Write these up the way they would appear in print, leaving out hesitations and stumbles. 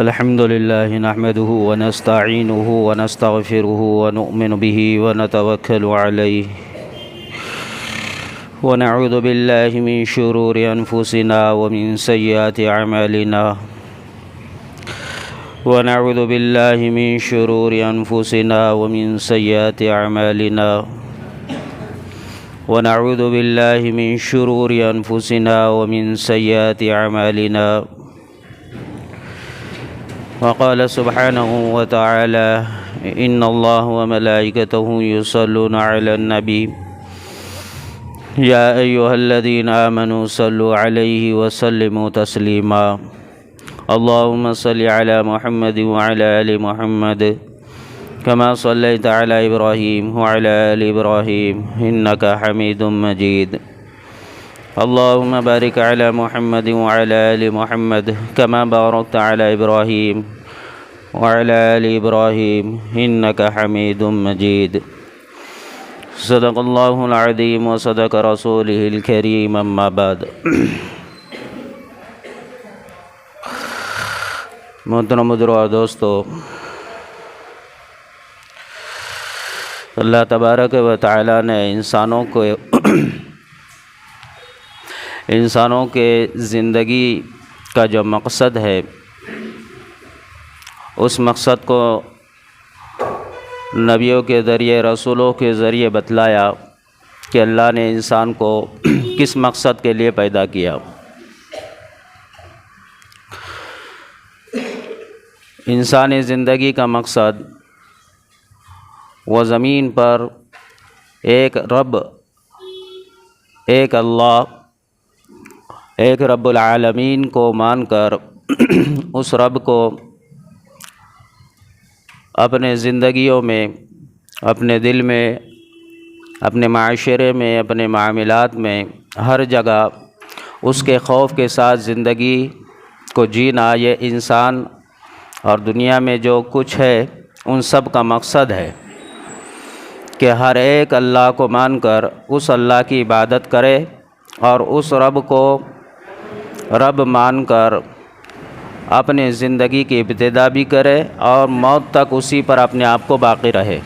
الحمد لله نحمده ونستعينه ونستغفره ونؤمن به ونتوكل عليه ونعوذ بالله من شرور أنفسنا ومن سيئات أعمالنا ونعوذ بالله من شرور أنفسنا ومن سيئات أعمالنا ونعوذ بالله من شرور أنفسنا ومن سيئات أعمالنا وقال سبحانه وتعالى إن الله وملائكته يصلون على النبي يا أيها الذين آمنوا صلوا عليه وسلموا تسليما اللهم صل على محمد وعلى آل محمد كما صليت على إبراهيم وعلى آل إبراهيم إنك حميد مجيد اللهم بارك على محمد وعلى آل محمد كما باركت على إبراهيم وعلى آل إبراهيم إنك حميد مجيد صدق الله العظيم وصدق رسوله الكريم أما بعد محترم اور دوستو، اللہ تبارک و تعالی نے انسانوں کے زندگی کا جو مقصد ہے، اس مقصد کو نبیوں کے ذریعے، رسولوں کے ذریعے بتلایا کہ اللہ نے انسان کو کس مقصد کے لیے پیدا کیا۔ انسانی زندگی کا مقصد وہ زمین پر ایک رب، ایک اللہ، ایک رب العالمین کو مان کر اس رب کو اپنے زندگیوں میں، اپنے دل میں، اپنے معاشرے میں، اپنے معاملات میں، ہر جگہ اس کے خوف کے ساتھ زندگی کو جینا، یہ انسان اور دنیا میں جو کچھ ہے ان سب کا مقصد ہے کہ ہر ایک اللہ کو مان کر اس اللہ کی عبادت کرے اور اس رب کو رب مان کر اپنے زندگی کی ابتدا بھی کرے اور موت تک اسی پر اپنے آپ کو باقی رہے۔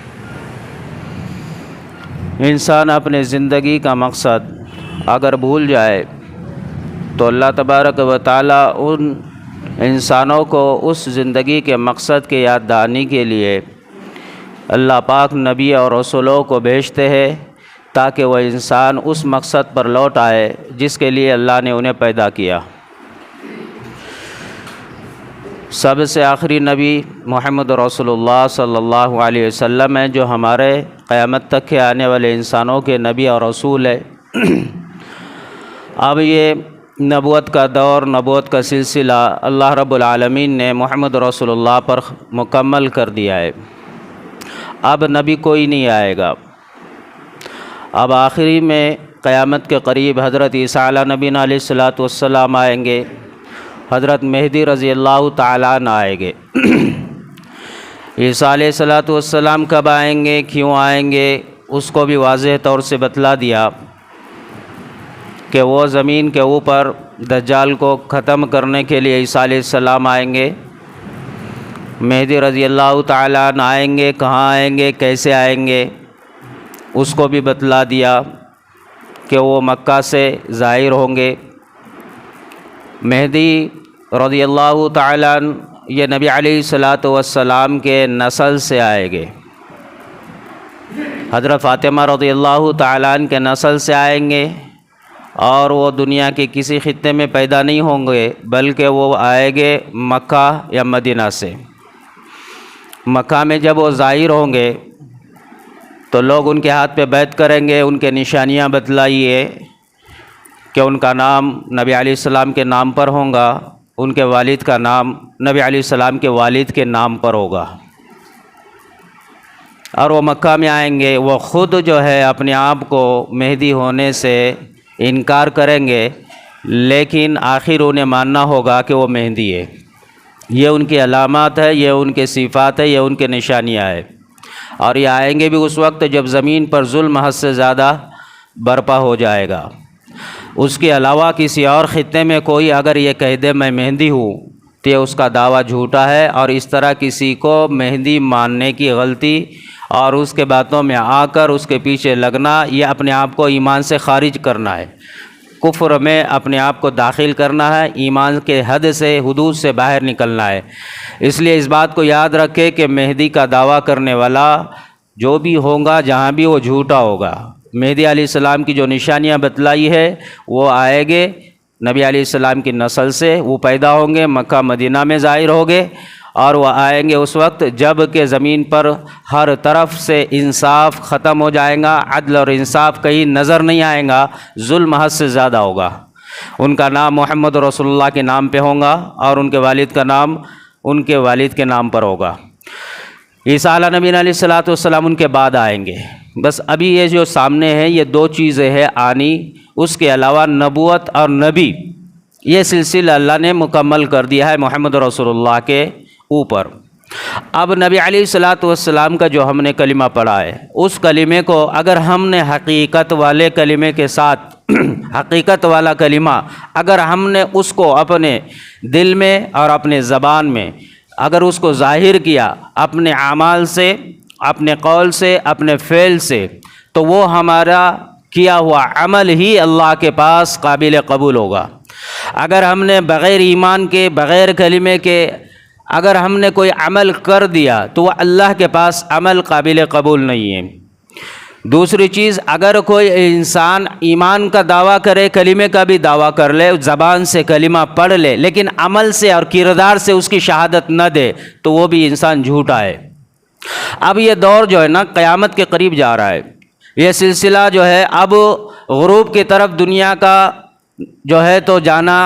انسان اپنے زندگی کا مقصد اگر بھول جائے تو اللہ تبارک و تعالی ان انسانوں کو اس زندگی کے مقصد کی یاد دہانی کے لیے اللہ پاک نبی اور رسولوں کو بھیجتے ہیں تاکہ وہ انسان اس مقصد پر لوٹ آئے جس کے لیے اللہ نے انہیں پیدا کیا۔ سب سے آخری نبی محمد رسول اللہ صلی اللہ علیہ وسلم ہیں، جو ہمارے قیامت تک کے آنے والے انسانوں کے نبی اور رسول ہے۔ اب یہ نبوت کا دور، نبوت کا سلسلہ اللہ رب العالمین نے محمد رسول اللہ پر مکمل کر دیا ہے۔ اب نبی کوئی نہیں آئے گا۔ اب آخری میں قیامت کے قریب حضرت عیسیٰ علیہ نبی علیہ السلام آئیں گے، حضرت مہدی رضی اللہ تعالیٰ عنہ آئیں گے۔ عیسیٰ علیہ السلام کب آئیں گے، کیوں آئیں گے، اس کو بھی واضح طور سے بتلا دیا کہ وہ زمین کے اوپر دجال کو ختم کرنے کے لیے عیسیٰ علیہ السلام آئیں گے، مہدی رضی اللہ تعالیٰ عنہ آئیں گے، کہاں آئیں گے، کیسے آئیں گے، اس کو بھی بتلا دیا کہ وہ مکہ سے ظاہر ہوں گے۔ مہدی رضی اللہ تعالیٰ عنہ یہ نبی علیہ السلام کے نسل سے آئیں گے، حضرت فاطمہ رضی اللہ تعالیٰ عنہ کے نسل سے آئیں گے، اور وہ دنیا کے کسی خطے میں پیدا نہیں ہوں گے بلکہ وہ آئیں گے مکہ یا مدینہ سے۔ مکہ میں جب وہ ظاہر ہوں گے تو لوگ ان کے ہاتھ پہ بیعت کریں گے، ان کے نشانیاں بتلائیے کہ ان کا نام نبی علیہ السلام کے نام پر ہوگا، ان کے والد کا نام نبی علیہ السلام کے والد کے نام پر ہوگا، اور وہ مکہ میں آئیں گے۔ وہ خود جو ہے اپنے آپ کو مہدی ہونے سے انکار کریں گے، لیکن آخر انہیں ماننا ہوگا کہ وہ مہدی ہے۔ یہ ان کی علامات ہے، یہ ان کے صفات ہے، یہ ان کے نشانیاں ہے، اور یہ آئیں گے بھی اس وقت جب زمین پر ظلم حد سے زیادہ برپا ہو جائے گا۔ اس کے علاوہ کسی اور خطے میں کوئی اگر یہ کہہ دے میں مہدی ہوں تو یہ اس کا دعویٰ جھوٹا ہے، اور اس طرح کسی کو مہدی ماننے کی غلطی اور اس کے باتوں میں آ کر اس کے پیچھے لگنا، یہ اپنے آپ کو ایمان سے خارج کرنا ہے، کفر میں اپنے آپ کو داخل کرنا ہے، ایمان کے حد سے حدود سے باہر نکلنا ہے۔ اس لیے اس بات کو یاد رکھے کہ مہدی کا دعویٰ کرنے والا جو بھی ہوگا جہاں بھی وہ جھوٹا ہوگا۔ مہدی علیہ السلام کی جو نشانیاں بتلائی ہے وہ آئے گے نبی علیہ السلام کی نسل سے، وہ پیدا ہوں گے، مکہ مدینہ میں ظاہر ہوگے، اور وہ آئیں گے اس وقت جب کہ زمین پر ہر طرف سے انصاف ختم ہو جائے گا، عدل اور انصاف کہیں نظر نہیں آئے گا، ظلم حد سے زیادہ ہوگا۔ ان کا نام محمد رسول اللہ کے نام پہ ہوگا، اور ان کے والد کا نام ان کے والد کے نام پر ہوگا۔ عیسیٰ علیہ نبی علیہ السلام ان کے بعد آئیں گے۔ بس ابھی یہ جو سامنے ہے یہ دو چیزیں ہیں آنی، اس کے علاوہ نبوت اور نبی، یہ سلسلہ اللہ نے مکمل کر دیا ہے محمد رسول اللہ کے اوپر۔ اب نبی علیہ السلام کا جو ہم نے کلمہ پڑھا ہے، اس کلمے کو اگر ہم نے حقیقت والے کلمے کے ساتھ حقیقت والا کلمہ اگر ہم نے اس کو اپنے دل میں اور اپنے زبان میں اگر اس کو ظاہر کیا، اپنے اعمال سے، اپنے قول سے، اپنے فعل سے، تو وہ ہمارا کیا ہوا عمل ہی اللہ کے پاس قابل قبول ہوگا۔ اگر ہم نے بغیر ایمان کے، بغیر کلمے کے اگر ہم نے کوئی عمل کر دیا تو وہ اللہ کے پاس عمل قابل قبول نہیں ہے۔ دوسری چیز، اگر کوئی انسان ایمان کا دعویٰ کرے، کلمے کا بھی دعویٰ کر لے، زبان سے کلمہ پڑھ لے، لیکن عمل سے اور کردار سے اس کی شہادت نہ دے، تو وہ بھی انسان جھوٹا ہے۔ اب یہ دور جو ہے نا قیامت کے قریب جا رہا ہے، یہ سلسلہ جو ہے اب غروب کی طرف دنیا کا جو ہے تو جانا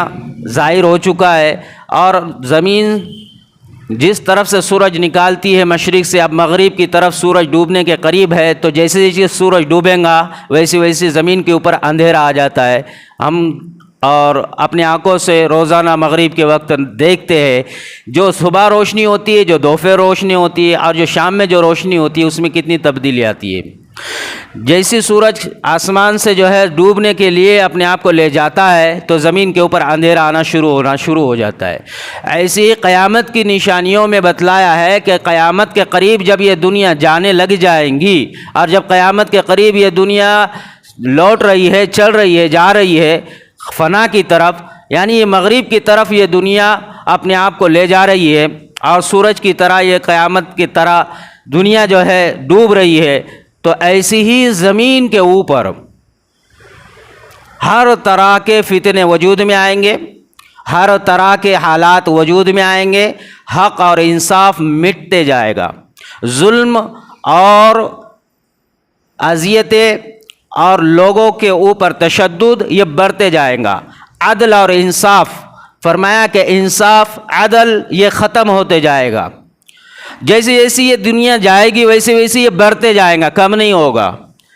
ظاہر ہو چکا ہے، اور زمین جس طرف سے سورج نکالتی ہے مشرق سے، اب مغرب کی طرف سورج ڈوبنے کے قریب ہے، تو جیسے جیسے سورج ڈوبے گا ویسے ویسے زمین کے اوپر اندھیرا آ جاتا ہے۔ ہم اور اپنے آنکھوں سے روزانہ مغرب کے وقت دیکھتے ہیں، جو صبح روشنی ہوتی ہے، جو دوپہر روشنی ہوتی ہے، اور جو شام میں جو روشنی ہوتی ہے، اس میں کتنی تبدیلی آتی ہے۔ جیسی سورج آسمان سے جو ہے ڈوبنے کے لیے اپنے آپ کو لے جاتا ہے، تو زمین کے اوپر اندھیرا آنا شروع ہو جاتا ہے۔ ایسی ہی قیامت کی نشانیوں میں بتلایا ہے کہ قیامت کے قریب جب یہ دنیا جانے لگ جائیں گی، اور جب قیامت کے قریب یہ دنیا لوٹ رہی ہے، چل رہی ہے، جا رہی ہے فنا کی طرف، یعنی یہ مغرب کی طرف یہ دنیا اپنے آپ کو لے جا رہی ہے، اور سورج کی طرح یہ قیامت کی طرح دنیا جو ہے ڈوب رہی ہے، تو ایسی ہی زمین کے اوپر ہر طرح کے فتنے وجود میں آئیں گے، ہر طرح کے حالات وجود میں آئیں گے، حق اور انصاف مٹتے جائے گا، ظلم اور اذیتیں اور لوگوں کے اوپر تشدد یہ بڑھتے جائیں گا، عدل اور انصاف، فرمایا کہ انصاف عدل یہ ختم ہوتے جائے گا۔ جیسے جیسے یہ دنیا جائے گی ویسے ویسے یہ بڑھتے جائیں گا، کم نہیں ہوگا۔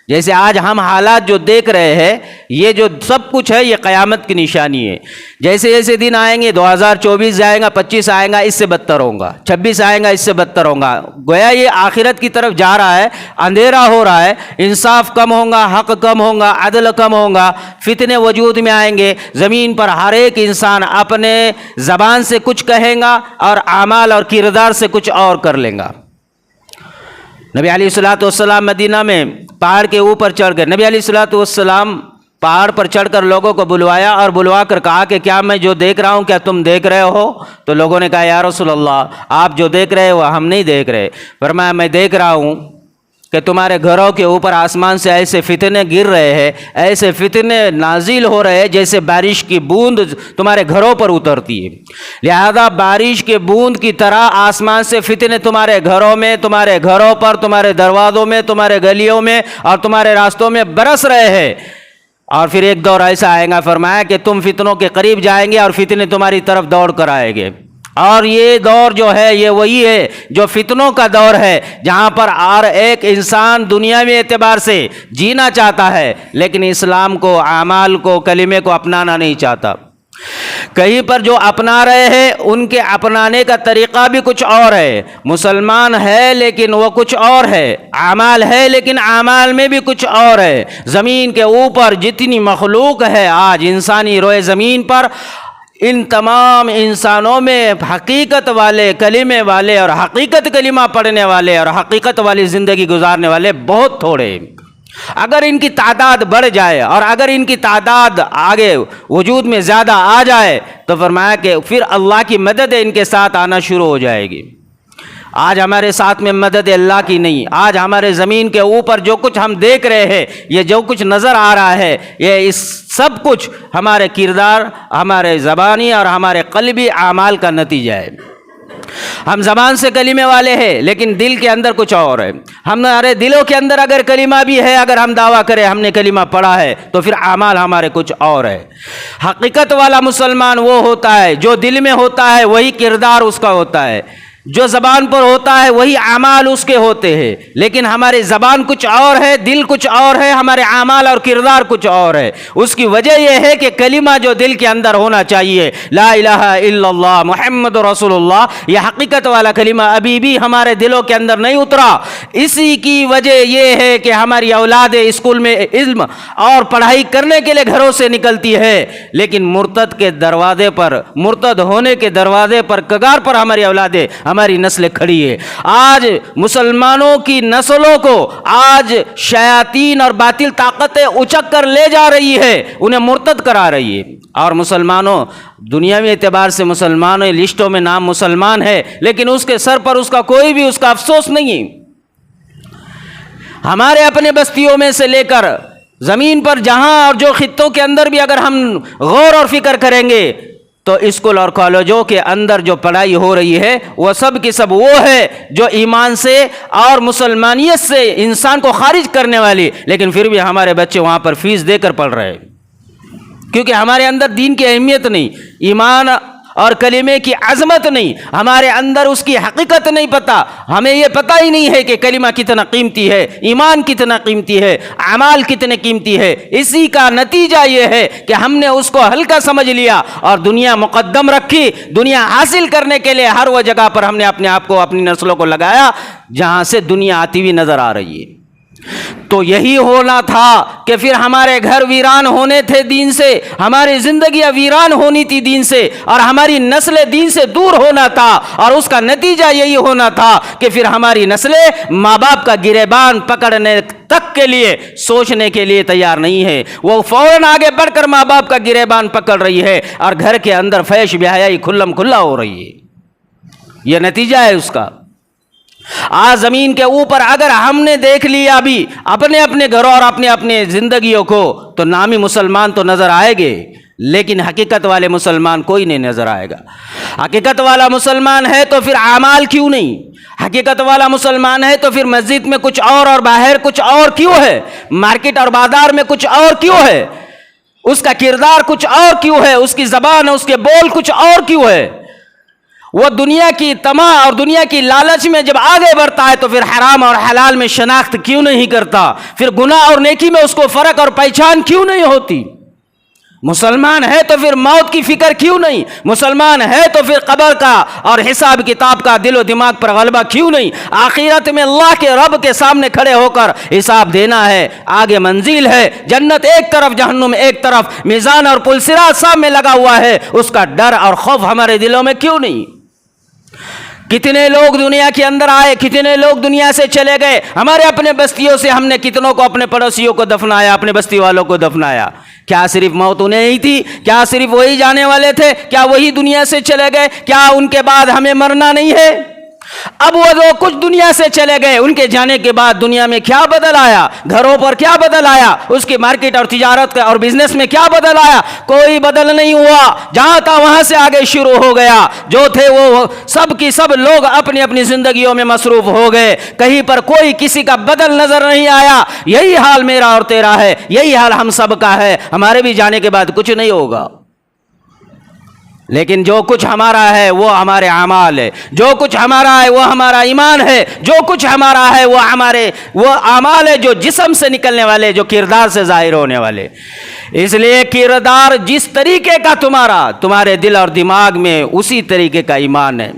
جیسے آج ہم حالات جو دیکھ رہے ہیں، یہ جو سب کچھ ہے یہ قیامت کی نشانی ہے۔ جیسے جیسے دن آئیں گے، 2024 جائے گا، 25 آئیں گا، اس سے بدتر ہوگا، 26 آئیں گا، اس سے بدتر ہوگا۔ گویا یہ آخرت کی طرف جا رہا ہے، اندھیرا ہو رہا ہے، انصاف کم ہوگا، حق کم ہوگا، عدل کم ہوگا، فتنے وجود میں آئیں گے۔ زمین پر ہر ایک انسان اپنے زبان سے کچھ کہے گا اور اعمال اور کردار سے کچھ اور کر لے گا۔ نبی علیہ السلام مدینہ میں پہاڑ کے اوپر چڑھ گئے، نبی علیہ السلام پہاڑ پر چڑھ کر لوگوں کو بلوایا اور بلوا کر کہا کہ کیا میں جو دیکھ رہا ہوں کیا تم دیکھ رہے ہو؟ تو لوگوں نے کہا یا رسول اللہ آپ جو دیکھ رہے وہ ہم نہیں دیکھ رہے۔ فرمایا میں دیکھ رہا ہوں کہ تمہارے گھروں کے اوپر آسمان سے ایسے فتنے گر رہے ہیں، ایسے فتنے نازل ہو رہے ہیں جیسے بارش کی بوند تمہارے گھروں پر اترتی ہے، لہذا بارش کے بوند کی طرح آسمان سے فتنے تمہارے گھروں میں، تمہارے گھروں پر، تمہارے دروازوں میں، تمہارے گلیوں میں اور تمہارے راستوں میں برس رہے ہیں۔ اور پھر ایک دور ایسا آئے گا، فرمایا کہ تم فتنوں کے قریب جائیں گے اور فتنے تمہاری طرف دوڑ کر آئیں گے۔ اور یہ دور جو ہے یہ وہی ہے جو فتنوں کا دور ہے، جہاں پر ہر ایک انسان دنیاوی اعتبار سے جینا چاہتا ہے لیکن اسلام کو، اعمال کو، کلمے کو اپنانا نہیں چاہتا۔ کہیں پر جو اپنا رہے ہیں ان کے اپنانے کا طریقہ بھی کچھ اور ہے، مسلمان ہے لیکن وہ کچھ اور ہے، اعمال ہے لیکن اعمال میں بھی کچھ اور ہے۔ زمین کے اوپر جتنی مخلوق ہے آج انسانی روئے زمین پر، ان تمام انسانوں میں حقیقت والے، کلمے والے اور حقیقت کلمہ پڑھنے والے اور حقیقت والی زندگی گزارنے والے بہت تھوڑے ہیں۔ اگر ان کی تعداد بڑھ جائے اور اگر ان کی تعداد آگے وجود میں زیادہ آ جائے تو فرمایا کہ پھر اللہ کی مدد ان کے ساتھ آنا شروع ہو جائے گی۔ آج ہمارے ساتھ میں مدد اللہ کی نہیں، آج ہمارے زمین کے اوپر جو کچھ ہم دیکھ رہے ہیں، یہ جو کچھ نظر آ رہا ہے، یہ اس سب کچھ ہمارے کردار، ہمارے زبانی اور ہمارے قلبی اعمال کا نتیجہ ہے۔ ہم زبان سے کلمے والے ہیں لیکن دل کے اندر کچھ اور ہے۔ ہمارے دلوں کے اندر اگر کلمہ بھی ہے، اگر ہم دعویٰ کریں ہم نے کلمہ پڑھا ہے، تو پھر اعمال ہمارے کچھ اور ہے۔ حقیقت والا مسلمان وہ ہوتا ہے جو دل میں ہوتا ہے وہی کردار اس کا ہوتا ہے، جو زبان پر ہوتا ہے وہی اعمال اس کے ہوتے ہیں، لیکن ہماری زبان کچھ اور ہے، دل کچھ اور ہے، ہمارے اعمال اور کردار کچھ اور ہے۔ اس کی وجہ یہ ہے کہ کلمہ جو دل کے اندر ہونا چاہیے، لا الہ الا اللہ محمد رسول اللہ، یہ حقیقت والا کلمہ ابھی بھی ہمارے دلوں کے اندر نہیں اترا۔ اسی کی وجہ یہ ہے کہ ہماری اولادیں اسکول میں علم اور پڑھائی کرنے کے لیے گھروں سے نکلتی ہے، لیکن مرتد کے دروازے پر، مرتد ہونے کے دروازے پر، کگار پر ہماری اولادیں، ہماری نسلیں کھڑی ہے۔ آج مسلمانوں کی نسلوں کو آج شیاطین اور باطل طاقتیں اچک کر لے جا رہی ہے، انہیں مرتد کرا رہی ہے۔ اور مسلمانوں دنیاوی اعتبار سے مسلمانوں لسٹوں میں نام مسلمان ہے، لیکن اس کے سر پر اس کا کوئی بھی اس کا افسوس نہیں۔ ہمارے اپنے بستیوں میں سے لے کر زمین پر جہاں اور جو خطوں کے اندر بھی اگر ہم غور اور فکر کریں گے تو اسکول اور کالجوں کے اندر جو پڑھائی ہو رہی ہے وہ سب کی سب وہ ہے جو ایمان سے اور مسلمانیت سے انسان کو خارج کرنے والی، لیکن پھر بھی ہمارے بچے وہاں پر فیس دے کر پڑھ رہے ہیں، کیونکہ ہمارے اندر دین کی اہمیت نہیں، ایمان اور کلمے کی عظمت نہیں، ہمارے اندر اس کی حقیقت نہیں پتہ، ہمیں یہ پتہ ہی نہیں ہے کہ کلمہ کتنا قیمتی ہے، ایمان کتنا قیمتی ہے، اعمال کتنے قیمتی ہے۔ اسی کا نتیجہ یہ ہے کہ ہم نے اس کو ہلکا سمجھ لیا اور دنیا مقدم رکھی، دنیا حاصل کرنے کے لیے ہر وہ جگہ پر ہم نے اپنے آپ کو، اپنی نسلوں کو لگایا جہاں سے دنیا آتی ہوئی نظر آ رہی ہے۔ تو یہی ہونا تھا کہ پھر ہمارے گھر ویران ہونے تھے دین سے، ہماری زندگیاں ویران ہونی تھی دین سے، اور ہماری نسلیں دین سے دور ہونا تھا، اور اس کا نتیجہ یہی ہونا تھا کہ پھر ہماری نسلیں ماں باپ کا گریبان پکڑنے تک کے لیے سوچنے کے لیے تیار نہیں ہے، وہ فوراً آگے بڑھ کر ماں باپ کا گریبان پکڑ رہی ہے اور گھر کے اندر فحش بے حیائی کھلم کھلا ہو رہی ہے۔ یہ نتیجہ ہے اس کا۔ آج زمین کے اوپر اگر ہم نے دیکھ لیا بھی اپنے اپنے گھروں اور اپنے اپنے زندگیوں کو تو نامی مسلمان تو نظر آئے گے، لیکن حقیقت والے مسلمان کوئی نہیں نظر آئے گا۔ حقیقت والا مسلمان ہے تو پھر اعمال کیوں نہیں؟ حقیقت والا مسلمان ہے تو پھر مسجد میں کچھ اور باہر کچھ اور کیوں ہے؟ مارکیٹ اور بازار میں کچھ اور کیوں ہے؟ اس کا کردار کچھ اور کیوں ہے؟ اس کی زبان، اس کے بول کچھ اور کیوں ہے؟ وہ دنیا کی طمع اور دنیا کی لالچ میں جب آگے بڑھتا ہے تو پھر حرام اور حلال میں شناخت کیوں نہیں کرتا؟ پھر گناہ اور نیکی میں اس کو فرق اور پہچان کیوں نہیں ہوتی؟ مسلمان ہے تو پھر موت کی فکر کیوں نہیں؟ مسلمان ہے تو پھر قبر کا اور حساب کتاب کا دل و دماغ پر غلبہ کیوں نہیں؟ آخرت میں اللہ کے رب کے سامنے کھڑے ہو کر حساب دینا ہے، آگے منزل ہے، جنت ایک طرف جہنم ایک طرف، میزان اور پل صراط سامنے لگا ہوا ہے، اس کا ڈر اور خوف ہمارے دلوں میں کیوں نہیں؟ کتنے لوگ دنیا کے اندر آئے، کتنے لوگ دنیا سے چلے گئے، ہمارے اپنے بستیوں سے ہم نے کتنوں کو، اپنے پڑوسیوں کو دفنایا، اپنے بستی والوں کو دفنایا۔ کیا صرف موت انہیں ہی تھی؟ کیا صرف وہی جانے والے تھے؟ کیا وہی دنیا سے چلے گئے؟ کیا ان کے بعد ہمیں مرنا نہیں ہے؟ اب وہ جو کچھ دنیا سے چلے گئے، ان کے جانے کے بعد دنیا میں کیا بدل آیا؟ گھروں پر کیا بدل آیا؟ اس کی مارکیٹ اور تجارت اور بزنس میں کیا بدل آیا؟ کوئی بدل نہیں ہوا، جہاں تھا وہاں سے آگے شروع ہو گیا۔ جو تھے وہ سب کی سب لوگ اپنی اپنی زندگیوں میں مصروف ہو گئے، کہیں پر کوئی کسی کا بدل نظر نہیں آیا۔ یہی حال میرا اور تیرا ہے، یہی حال ہم سب کا ہے۔ ہمارے بھی جانے کے بعد کچھ نہیں ہوگا، لیکن جو کچھ ہمارا ہے وہ ہمارے اعمال ہے، جو کچھ ہمارا ہے وہ ہمارا ایمان ہے، جو کچھ ہمارا ہے وہ اعمال ہے جو جسم سے نکلنے والے، جو کردار سے ظاہر ہونے والے۔ اس لیے کردار جس طریقے کا تمہارے دل اور دماغ میں اسی طریقے کا ایمان ہے۔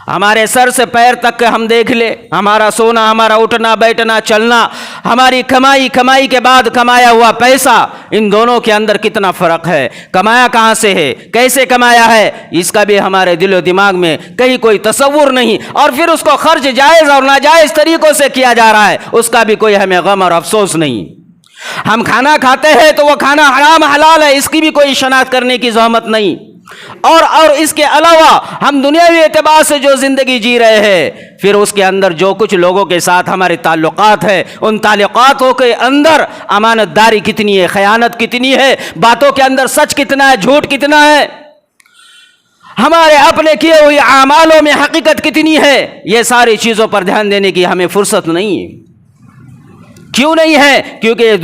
ہمارے سر سے پیر تک کے ہم دیکھ لیں، ہمارا سونا، ہمارا اٹھنا بیٹھنا چلنا، ہماری کمائی کے بعد کمایا ہوا پیسہ، ان دونوں کے اندر کتنا فرق ہے، کمایا کہاں سے ہے، کیسے کمایا ہے، اس کا بھی ہمارے دل و دماغ میں کہیں کوئی تصور نہیں، اور پھر اس کو خرچ جائز اور ناجائز طریقوں سے کیا جا رہا ہے، اس کا بھی کوئی ہمیں غم اور افسوس نہیں۔ ہم کھانا کھاتے ہیں تو وہ کھانا حرام حلال ہے، اس کی بھی کوئی شناخت کرنے کی زحمت نہیں، اور اس کے علاوہ ہم دنیاوی اعتبار سے جو زندگی جی رہے ہیں، پھر اس کے اندر جو کچھ لوگوں کے ساتھ ہمارے تعلقات ہیں، ان تعلقاتوں کے اندر امانت داری کتنی ہے، خیانت کتنی ہے، باتوں کے اندر سچ کتنا ہے، جھوٹ کتنا ہے، ہمارے اپنے کیے ہوئے اعمالوں میں حقیقت کتنی ہے، یہ ساری چیزوں پر دھیان دینے کی ہمیں فرصت نہیں ہے۔ کیوں نہیں ہے؟ کیونکہ یہ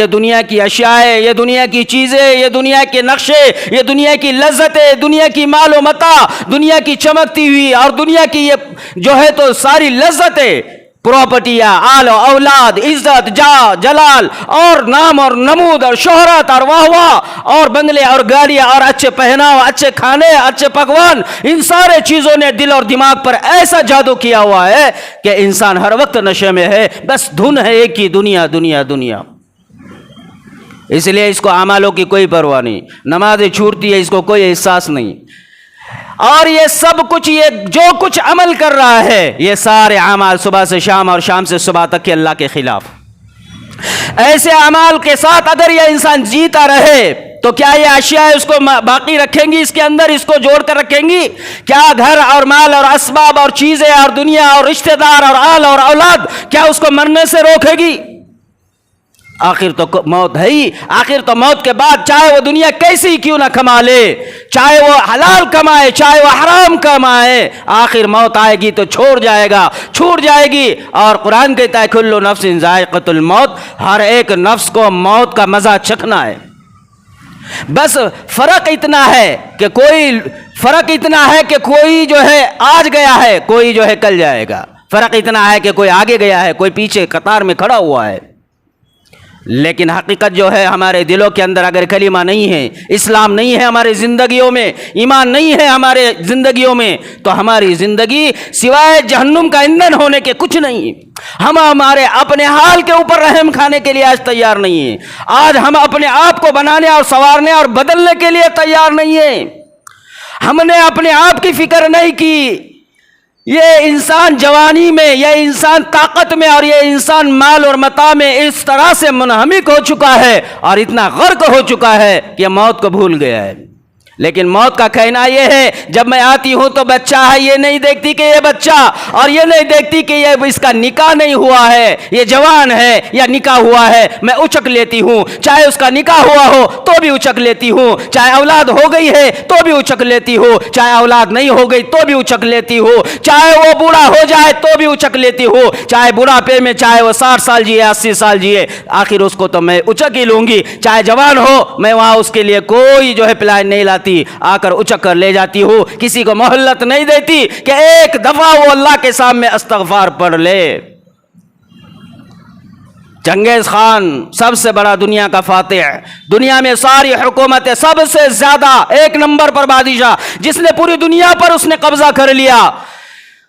دنیا کی اشیاء، یہ دنیا کی چیزیں، یہ دنیا کے نقشے، یہ دنیا کی لذتیں، دنیا کی مال و متاع، دنیا کی چمکتی ہوئی اور دنیا کی یہ جو ہے تو ساری لذتیں، پراپرٹیاں، آل و اولاد، عزت، جاہ جلال اور نام اور نمود اور شہرت اور واہ واہ اور بنگلے اور گاڑیاں اور اچھے پہناؤ، اچھے کھانے، اچھے پکوان، ان سارے چیزوں نے دل اور دماغ پر ایسا جادو کیا ہوا ہے کہ انسان ہر وقت نشے میں ہے، بس دھن ہے ایک ہی، دنیا دنیا دنیا۔ اس لیے اس کو اعمالوں کی کوئی پرواہ نہیں، نمازیں چھوٹتی ہے، اس کو کوئی احساس نہیں، اور یہ سب کچھ، یہ جو کچھ عمل کر رہا ہے، یہ سارے اعمال صبح سے شام اور شام سے صبح تک کے اللہ کے خلاف۔ ایسے اعمال کے ساتھ اگر یہ انسان جیتا رہے تو کیا یہ اشیاء اس کو باقی رکھیں گی، اس کے اندر اس کو جوڑ کر رکھیں گی؟ کیا گھر اور مال اور اسباب اور چیزیں اور دنیا اور رشتہ دار اور آل اور اولاد کیا اس کو مرنے سے روکے گی؟ آخر تو موت ہے ہی، آخر تو موت کے بعد چاہے وہ دنیا کیسی کیوں نہ کما لے، چاہے وہ حلال کمائے چاہے وہ حرام کمائے، آخر موت آئے گی تو چھوڑ جائے گا، چھوٹ جائے گی۔ اور قرآن کہتا ہے کل نفس ذائقۃ الموت، ہر ایک نفس کو موت کا مزہ چکھنا ہے۔ بس فرق اتنا ہے کہ کوئی جو ہے آج گیا ہے، کوئی جو ہے کل جائے گا، فرق اتنا ہے کہ کوئی آگے گیا ہے، کوئی پیچھے قطار میں کھڑا ہوا ہے۔ لیکن حقیقت جو ہے ہمارے دلوں کے اندر اگر کلمہ نہیں ہے، اسلام نہیں ہے ہمارے زندگیوں میں، ایمان نہیں ہے ہمارے زندگیوں میں، تو ہماری زندگی سوائے جہنم کا ایندھن ہونے کے کچھ نہیں۔ ہم ہمارے اپنے حال کے اوپر رحم کھانے کے لیے آج تیار نہیں ہیں، آج ہم اپنے آپ کو بنانے اور سنوارنے اور بدلنے کے لیے تیار نہیں ہیں، ہم نے اپنے آپ کی فکر نہیں کی۔ یہ انسان جوانی میں، یہ انسان طاقت میں اور یہ انسان مال اور متاع میں اس طرح سے منہمک ہو چکا ہے اور اتنا غرق ہو چکا ہے کہ موت کو بھول گیا ہے۔ لیکن موت کا کہنا یہ ہے جب میں آتی ہوں تو بچہ ہے، یہ نہیں دیکھتی کہ یہ بچہ، اور یہ نہیں دیکھتی کہ یہ اس کا نکاح نہیں ہوا ہے، یہ جوان ہے یا نکاح ہوا ہے، میں اچک لیتی ہوں، چاہے اس کا نکاح ہوا ہو تو بھی اچک لیتی ہوں، چاہے اولاد ہو گئی ہے تو بھی اچک لیتی ہوں، چاہے اولاد نہیں ہو گئی تو بھی اچک لیتی ہوں، چاہے وہ بوڑھا ہو جائے تو بھی اچک لیتی ہوں، چاہے بڑھاپے میں چاہے وہ 60 سال جیے 80 سال جیے، آخر اس کو تو میں اچک ہی لوں گی، چاہے جوان ہو میں وہاں اس کے لیے کوئی جو ہے پلان نہیں لاتی، آ کر اچک کر لے جاتی ہوں، کسی کو مہلت نہیں دیتی کہ ایک دفعہ وہ اللہ کے سامنے استغفار پڑھ لے۔ چنگیز خان سب سے بڑا دنیا کا فاتح، دنیا میں ساری حکومتیں سب سے زیادہ ایک نمبر پر بادشاہ، جس نے پوری دنیا پر اس نے قبضہ کر لیا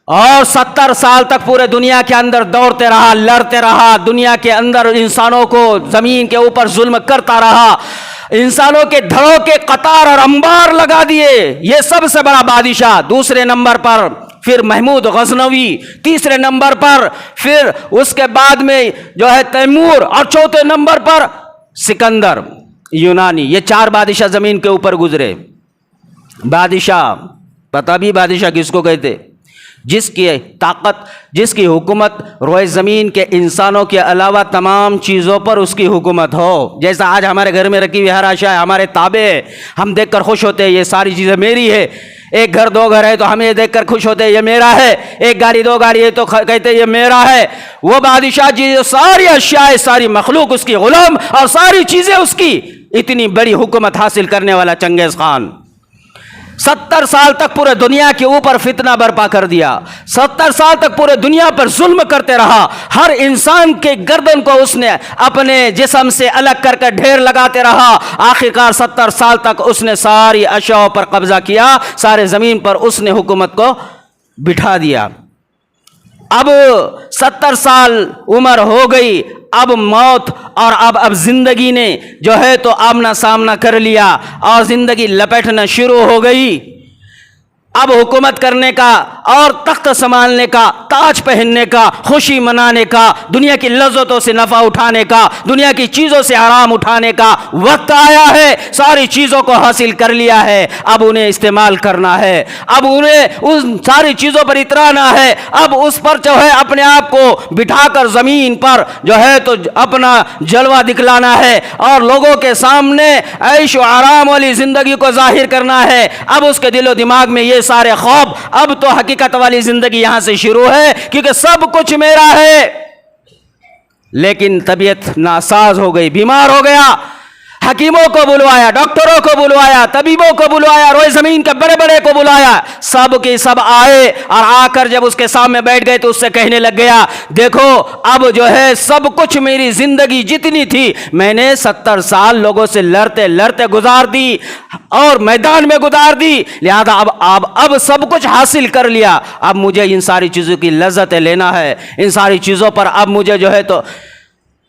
اور 70 سال تک پورے دنیا کے اندر دوڑتے رہا، لڑتے رہا، دنیا کے اندر انسانوں کو زمین کے اوپر ظلم کرتا رہا، انسانوں کے دھڑوں کے قطار اور انبار لگا دیے، یہ سب سے بڑا بادشاہ۔ دوسرے نمبر پر پھر محمود غزنوی، تیسرے نمبر پر پھر اس کے بعد میں جو ہے تیمور، اور چوتھے نمبر پر سکندر یونانی۔ یہ 4 بادشاہ زمین کے اوپر گزرے۔ بادشاہ پتہ بھی بادشاہ کس کو کہتے؟ جس کی طاقت، جس کی حکومت روئے زمین کے انسانوں کے علاوہ تمام چیزوں پر اس کی حکومت ہو۔ جیسا آج ہمارے گھر میں رکھی ہوئی ہر اشیاء ہمارے تابع ہے، ہم دیکھ کر خوش ہوتے ہیں یہ ساری چیزیں میری ہے۔ ایک گھر 2 گھر ہے تو ہم یہ دیکھ کر خوش ہوتے ہیں یہ میرا ہے، ایک گاڑی 2 گاڑی ہے تو کہتے ہیں یہ میرا ہے۔ وہ بادشاہ جی ساری اشیاء، ساری مخلوق اس کی غلام اور ساری چیزیں اس کی، اتنی بڑی حکومت حاصل کرنے والا چنگیز خان 70 سال تک پورے دنیا کے اوپر فتنہ برپا کر دیا، 70 سال تک پورے دنیا پر ظلم کرتے رہا، ہر انسان کے گردن کو اس نے اپنے جسم سے الگ کر کے ڈھیر لگاتے رہا، آخرکار 70 سال تک اس نے ساری اشیاء پر قبضہ کیا، سارے زمین پر اس نے حکومت کو بٹھا دیا۔ اب 70 سال عمر ہو گئی، اب موت اور اب زندگی نے جو ہے تو آمنا سامنا کر لیا اور زندگی لپٹنا شروع ہو گئی۔ اب حکومت کرنے کا اور تخت سنبھالنے کا، تاج پہننے کا، خوشی منانے کا، دنیا کی لذتوں سے نفع اٹھانے کا، دنیا کی چیزوں سے آرام اٹھانے کا وقت آیا ہے۔ ساری چیزوں کو حاصل کر لیا ہے، اب انہیں استعمال کرنا ہے، اب انہیں ان ساری چیزوں پر اترانا ہے، اب اس پر جو ہے اپنے آپ کو بٹھا کر زمین پر جو ہے تو اپنا جلوہ دکھلانا ہے اور لوگوں کے سامنے عیش و آرام والی زندگی کو ظاہر کرنا ہے۔ اب اس کے دل و دماغ میں یہ سارے خواب، اب تو حقیقت والی زندگی یہاں سے شروع ہے، کیونکہ سب کچھ میرا ہے۔ لیکن طبیعت ناساز ہو گئی، بیمار ہو گیا، حکیموں کو بلوایا، ڈاکٹروں کو بلوایا، طبیبوں کو بلوایا، روئے زمین کے بڑے بڑے کو بلایا، سب کے سب آئے اور آ کر جب اس کے سامنے بیٹھ گئے تو اس سے کہنے لگ گیا، دیکھو اب جو ہے سب کچھ میری زندگی جتنی تھی میں نے 70 سال لوگوں سے لڑتے لڑتے گزار دی اور میدان میں گزار دی، لہذا اب سب کچھ حاصل کر لیا، اب مجھے ان ساری چیزوں کی لذتیں لینا ہے، ان ساری چیزوں پر اب مجھے جو ہے تو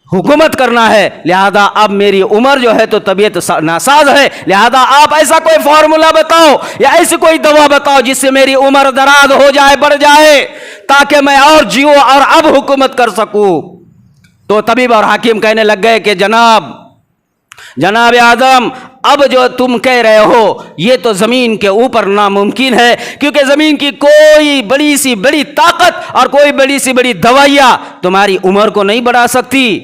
حکومت کرنا ہے، لہذا اب میری عمر جو ہے تو طبیعت ناساز ہے، لہذا آپ ایسا کوئی فارمولا بتاؤ یا ایسی کوئی دوا بتاؤ جس سے میری عمر دراز ہو جائے، بڑھ جائے، تاکہ میں اور جیوں اور اب حکومت کر سکوں۔ تو طبیب اور حکیم کہنے لگ گئے کہ جناب اعظم، اب جو تم کہہ رہے ہو یہ تو زمین کے اوپر ناممکن ہے، کیونکہ زمین کی کوئی بڑی سی بڑی طاقت اور کوئی بڑی سی بڑی دوائیاں تمہاری عمر کو نہیں بڑھا سکتی،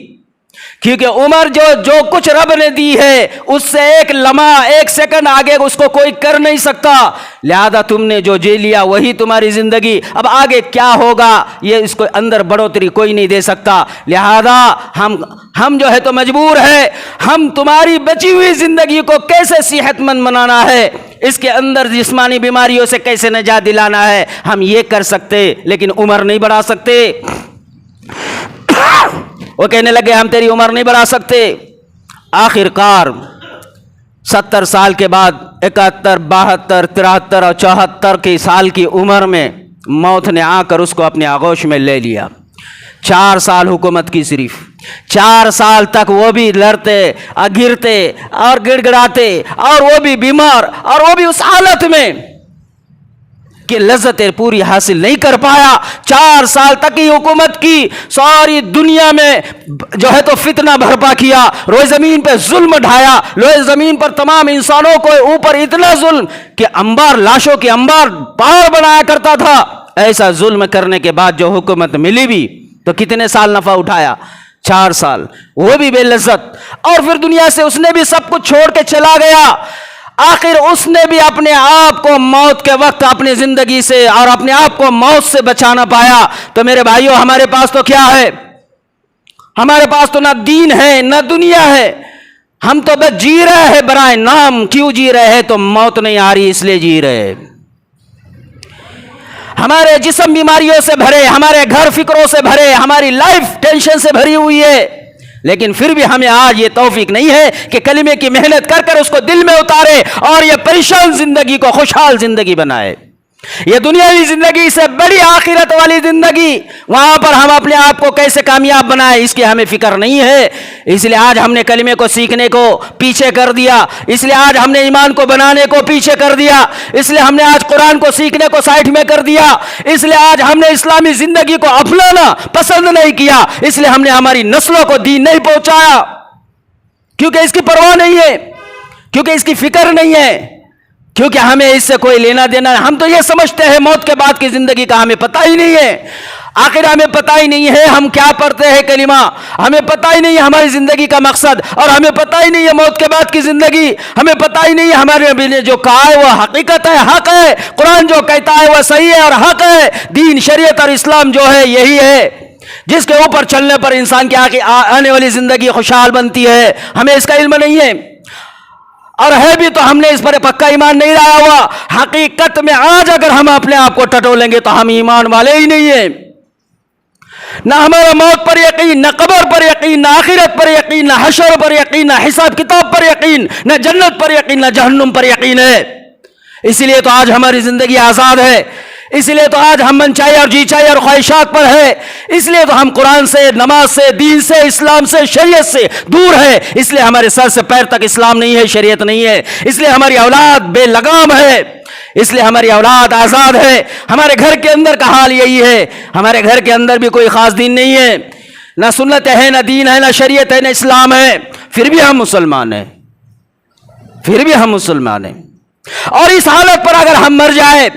کیونکہ عمر جو کچھ رب نے دی ہے اس سے ایک لمحہ ایک سیکنڈ آگے اس کو کوئی کر نہیں سکتا، لہذا تم نے جو جی لیا وہی تمہاری زندگی، اب آگے کیا ہوگا یہ اس کو اندر بڑھوتری کوئی نہیں دے سکتا، لہذا ہم جو ہے تو مجبور ہے، ہم تمہاری بچی ہوئی زندگی کو کیسے صحت مند بنانا ہے، اس کے اندر جسمانی بیماریوں سے کیسے نجات دلانا ہے، ہم یہ کر سکتے لیکن عمر نہیں بڑھا سکتے۔ وہ کہنے لگے ہم تیری عمر نہیں بڑھا سکتے۔ آخر کار 70 سال کے بعد 71، 72، 73 اور 74 کی سال کی عمر میں موت نے آ کر اس کو اپنے آغوش میں لے لیا۔ 4 سال حکومت کی، صرف 4 سال تک وہ بھی لڑتے اور گرتے اور گڑ گڑاتے اور وہ بھی بیمار اور وہ بھی اس حالت میں کہ لذتیں پوری حاصل نہیں کر پایا۔ 4 سال تک ہی حکومت کی، ساری دنیا میں جو ہے تو فتنہ برپا کیا، روئے زمین پہ ظلم ڈھایا، روئے زمین پر تمام انسانوں کو اوپر اتنا ظلم کہ انبار لاشوں کے انبار پہاڑ بنایا کرتا تھا۔ ایسا ظلم کرنے کے بعد جو حکومت ملی بھی تو کتنے سال نفع اٹھایا؟ 4 سال، وہ بھی بے لذت، اور پھر دنیا سے اس نے بھی سب کچھ چھوڑ کے چلا گیا۔ آخر اس نے بھی اپنے آپ کو موت کے وقت اپنی زندگی سے اور اپنے آپ کو موت سے بچانا پایا۔ تو میرے بھائیوں، ہمارے پاس تو کیا ہے؟ ہمارے پاس تو نہ دین ہے نہ دنیا ہے، ہم تو بس جی رہے ہیں برائے نام۔ کیوں جی رہے ہیں؟ تو موت نہیں آ رہی اس لیے جی رہے۔ ہمارے جسم بیماریوں سے بھرے، ہمارے گھر فکروں سے بھرے، ہماری لائف ٹینشن سے بھری ہوئی ہے، لیکن پھر بھی ہمیں آج یہ توفیق نہیں ہے کہ کلمے کی محنت کر کر اس کو دل میں اتارے اور یہ پریشان زندگی کو خوشحال زندگی بنائے۔ یہ دنیاوی زندگی سے بڑی آخرت والی زندگی، وہاں پر ہم اپنے آپ کو کیسے کامیاب بنائے اس کی ہمیں فکر نہیں ہے۔ اس لیے آج ہم نے کلمے کو سیکھنے کو پیچھے کر دیا، اس لیے آج ہم نے ایمان کو بنانے کو پیچھے کر دیا، اس لیے ہم نے آج قرآن کو سیکھنے کو سائڈ میں کر دیا، اس لیے آج ہم نے اسلامی زندگی کو اپنانا پسند نہیں کیا، اس لیے ہم نے ہماری نسلوں کو دین نہیں پہنچایا، کیونکہ اس کی پرواہ نہیں ہے، کیونکہ اس کی فکر نہیں ہے، کیونکہ ہمیں اس سے کوئی لینا دینا ہے۔ ہم تو یہ سمجھتے ہیں موت کے بعد کی زندگی کا ہمیں پتہ ہی نہیں ہے، آخر ہمیں پتہ ہی نہیں ہے ہم کیا پڑھتے ہیں کلمہ، ہمیں پتہ ہی نہیں ہے ہماری زندگی کا مقصد، اور ہمیں پتہ ہی نہیں ہے موت کے بعد کی زندگی، ہمیں پتہ ہی نہیں ہے ہمارے نبی نے جو کہا ہے وہ حقیقت ہے، حق ہے، قرآن جو کہتا ہے وہ صحیح ہے اور حق ہے، دین شریعت اور اسلام جو ہے یہی ہے جس کے اوپر چلنے پر انسان کی آنے والی زندگی خوشحال بنتی ہے۔ ہمیں اس کا علم نہیں ہے، اور ہے بھی تو ہم نے اس پر پکا ایمان نہیں لایا ہوا۔ حقیقت میں آج اگر ہم اپنے آپ کو ٹٹولیں گے تو ہم ایمان والے ہی نہیں ہیں، نہ ہمارا موت پر یقین، نہ قبر پر یقین، نہ آخرت پر یقین، نہ حشر پر یقین، نہ حساب کتاب پر یقین، نہ جنت پر یقین، نہ جہنم پر یقین ہے۔ اسی لیے تو آج ہماری زندگی آزاد ہے، اس لیے تو آج ہم من چاہیے اور جی چاہیے اور خواہشات پر ہے، اس لیے تو ہم قرآن سے، نماز سے، دین سے، اسلام سے، شریعت سے دور ہے، اس لیے ہمارے سر سے پیر تک اسلام نہیں ہے، شریعت نہیں ہے، اس لیے ہماری اولاد بے لگام ہے، اس لیے ہماری اولاد آزاد ہے۔ ہمارے گھر کے اندر کا حال یہی ہے، ہمارے گھر کے اندر بھی کوئی خاص دین نہیں ہے، نہ سنت ہے، نہ دین ہے، نہ شریعت ہے، نہ اسلام ہے، پھر بھی ہم مسلمان ہیں، پھر بھی ہم مسلمان ہیں۔ اور اس حالت پر اگر ہم مر جائیں،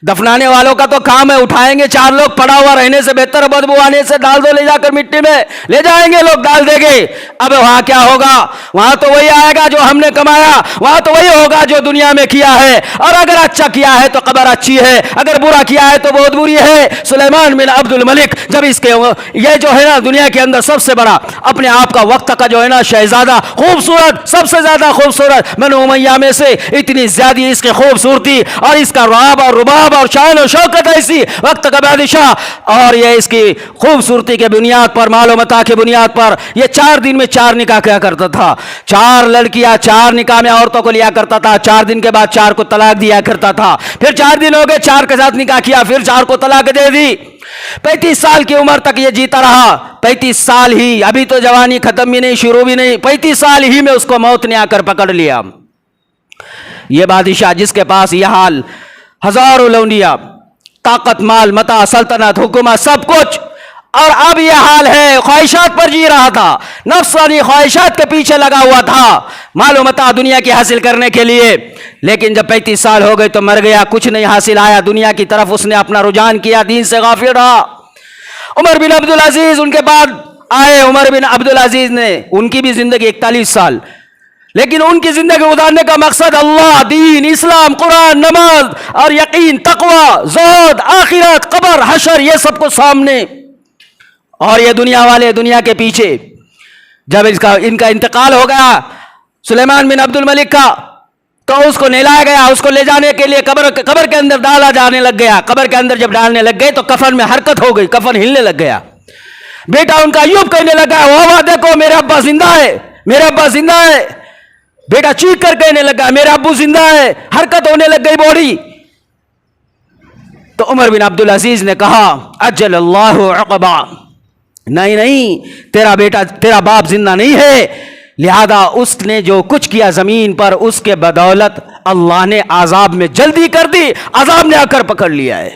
دفنانے والوں کا تو کام ہے، اٹھائیں گے، چار لوگ پڑا ہوا رہنے سے بہتر، بدبو آنے سے ڈال دو، لے جا کر مٹی میں لے جائیں گے، لوگ ڈال دیں گے۔ اب وہاں کیا ہوگا؟ وہاں تو وہی آئے گا جو ہم نے کمایا، وہاں تو وہی ہوگا جو دنیا میں کیا ہے، اور اگر اچھا کیا ہے تو قبر اچھی ہے، اگر برا کیا ہے تو بہت بری ہے۔ سلیمان بن عبد الملک جب اس کے یہ جو ہے نا دنیا کے اندر سب سے بڑا اپنے آپ کا وقت کا جو ہے نا شہزادہ، خوبصورت، سب سے زیادہ خوبصورت، بنو امیہ میں سے اتنی زیادہ اس کی خوبصورتی اور اس کا رعب اور رباب اور شان و شوکت ایسی، وقت کا بادشاہ، اور یہ اس کی خوبصورتی کے بنیاد پر، مال و متاع کے بنیاد پر یہ 4 دن میں 4 نکاح کیا کرتا تھا، 4 لڑکیاں 4 نکاح میں عورتوں کو لیا کرتا تھا، 4 دن کے بعد 4 کو طلاق دیا کرتا تھا، پھر 4 دن ہو گئے 4 کے ساتھ نکاح کیا، پھر 4 کو طلاق دے دی۔ 35 سال کی عمر تک یہ جیتا رہا، 35 سال ہی، ابھی تو جوانی ختم بھی نہیں، شروع بھی نہیں، 35 سال ہی میں اس کو موت نے آ کر پکڑ لیا۔ یہ بادشاہ جس کے پاس یہ حال، ہزاروں لونڈیاں، طاقت، مال، متاع، سلطنت، حکومت، سب کچھ، اور اب یہ حال ہے، خواہشات پر جی رہا تھا، نفسانی خواہشات کے پیچھے لگا ہوا تھا، مال و متاع دنیا کی حاصل کرنے کے لیے، لیکن جب 35 سال ہو گئے تو مر گیا، کچھ نہیں حاصل آیا، دنیا کی طرف اس نے اپنا رجحان کیا، دین سے غافل رہا۔ عمر بن عبدالعزیز ان کے بعد آئے، عمر بن عبدالعزیز نے، ان کی بھی زندگی 41 سال، لیکن ان کی زندگی گزارنے کا مقصد اللہ، دین، اسلام، قرآن، نماز اور یقین، تقوی، زہد، آخرت، قبر، حشر، یہ سب کو سامنے، اور یہ دنیا والے دنیا کے پیچھے۔ جب ان کا انتقال ہو گیا سلیمان بن عبد الملک کا، تو اس کو نہلایا گیا، اس کو لے جانے کے لیے قبر کے اندر ڈالا جانے لگ گیا۔ قبر کے اندر جب ڈالنے لگ گئے تو کفن میں حرکت ہو گئی، کفن ہلنے لگ گیا۔ بیٹا ان کا ایوب کہنے لگا، واہ دیکھو میرا ابا زندہ ہے، میرا ابا زندہ ہے۔ بیٹا چیخ کر کہنے لگا، میرا ابو زندہ ہے، حرکت ہونے لگ گئی باڈی۔ تو عمر بن عبدالعزیز نے کہا، اجل اللہ عقبہ، نہیں نہیں، تیرا بیٹا، تیرا باپ زندہ نہیں ہے، لہذا اس نے جو کچھ کیا زمین پر، اس کے بدولت اللہ نے عذاب میں جلدی کر دی، عذاب نے آ کر پکڑ لیا ہے۔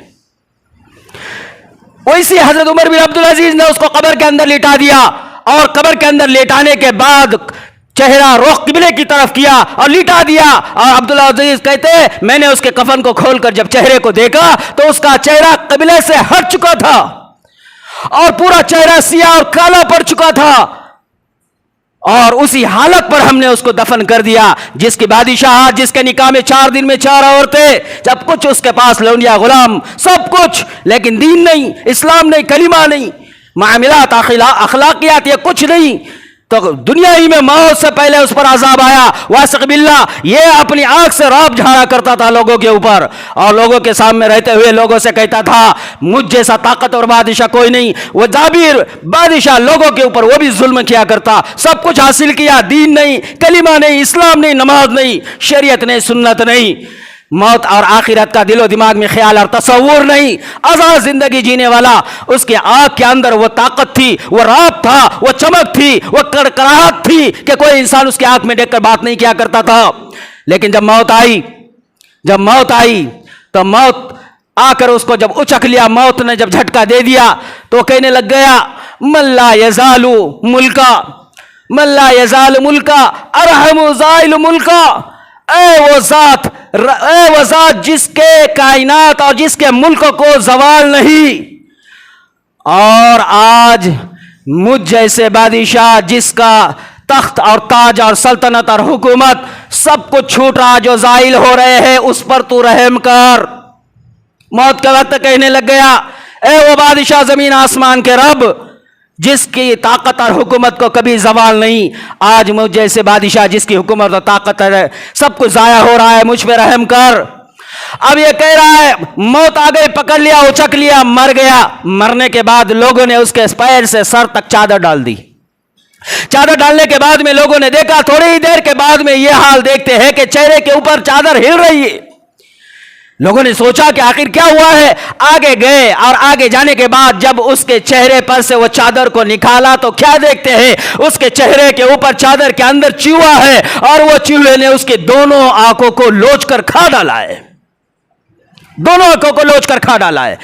ویسی حضرت عمر بن عبدالعزیز نے اس کو قبر کے اندر لٹا دیا، اور قبر کے اندر لیٹانے کے بعد چہرہ رخ قبلے کی طرف کیا اور لٹا دیا۔ اور عبدالعزیز کہتے ہیں، میں نے اس کے کفن کو کھول کر جب چہرے کو دیکھا تو اس کا چہرہ قبلے سے ہٹ چکا تھا، اور پورا چہرہ سیاہ اور کالا پڑ چکا تھا، اور اسی حالت پر ہم نے اس کو دفن کر دیا۔ جس کی بادشاہ، جس کے نکاح میں 4 دن میں 4 عورتیں، جب کچھ اس کے پاس لونڈیا، غلام، سب کچھ، لیکن دین نہیں، اسلام نہیں، کلمہ نہیں، معاملات، اخلاقیات، یہ کچھ نہیں، تو دنیا ہی میں موت سے پہلے اس پر عذاب آیا۔ واثق باللہ، یہ اپنی آنکھ سے رعب جھاڑا کرتا تھا لوگوں کے اوپر، اور لوگوں کے سامنے رہتے ہوئے لوگوں سے کہتا تھا، مجھ جیسا طاقت اور بادشاہ کوئی نہیں۔ وہ جابر بادشاہ لوگوں کے اوپر وہ بھی ظلم کیا کرتا، سب کچھ حاصل کیا، دین نہیں، کلمہ نہیں، اسلام نہیں، نماز نہیں، شریعت نہیں، سنت نہیں، موت اور آخرت کا دل و دماغ میں خیال اور تصور نہیں، آزاد زندگی جینے والا۔ اس کے آنکھ کے اندر وہ طاقت تھی، وہ رعب تھا، وہ چمک تھی، وہ کڑکڑاہٹ تھی کہ کوئی انسان اس کے آنکھ میں دیکھ کر بات نہیں کیا کرتا تھا۔ لیکن جب موت آئی تو موت آ کر اس کو جب اچک لیا، موت نے جب جھٹکا دے دیا تو کہنے لگ گیا، من لا یزال ملکا، من لا یزال ملکا ارحم زائل ملکا، اے وہ ذات جس کے کائنات اور جس کے ملک کو زوال نہیں، اور آج مجھ جیسے بادشاہ جس کا تخت اور تاج اور سلطنت اور حکومت سب کچھ چھوٹ رہا، جو زائل ہو رہے ہیں، اس پر تو رحم کر۔ موت کا وقت کہنے لگ گیا، اے وہ بادشاہ زمین آسمان کے رب جس کی طاقت اور حکومت کو کبھی زوال نہیں، آج مجھ جیسے بادشاہ جس کی حکومت اور طاقت ہے سب کچھ ضائع ہو رہا ہے، مجھ پہ رحم کر۔ اب یہ کہہ رہا ہے، موت آ گئی، پکڑ لیا، اچک لیا، مر گیا۔ مرنے کے بعد لوگوں نے اس کے پیر سے سر تک چادر ڈال دی۔ چادر ڈالنے کے بعد میں لوگوں نے دیکھا، تھوڑی ہی دیر کے بعد میں یہ حال دیکھتے ہیں کہ چہرے کے اوپر چادر ہل رہی ہے۔ لوگوں نے سوچا کہ آخر کیا ہوا ہے، آگے گئے اور آگے جانے کے بعد جب اس کے چہرے پر سے وہ چادر کو نکالا تو کیا دیکھتے ہیں، اس کے چہرے کے اوپر چادر کے اندر چوہا ہے اور وہ چوہے نے اس کے دونوں آنکھوں کو لوچ کر کھا ڈالا ہے، دونوں آنکھوں کو لوچ کر کھا ڈالا ہے۔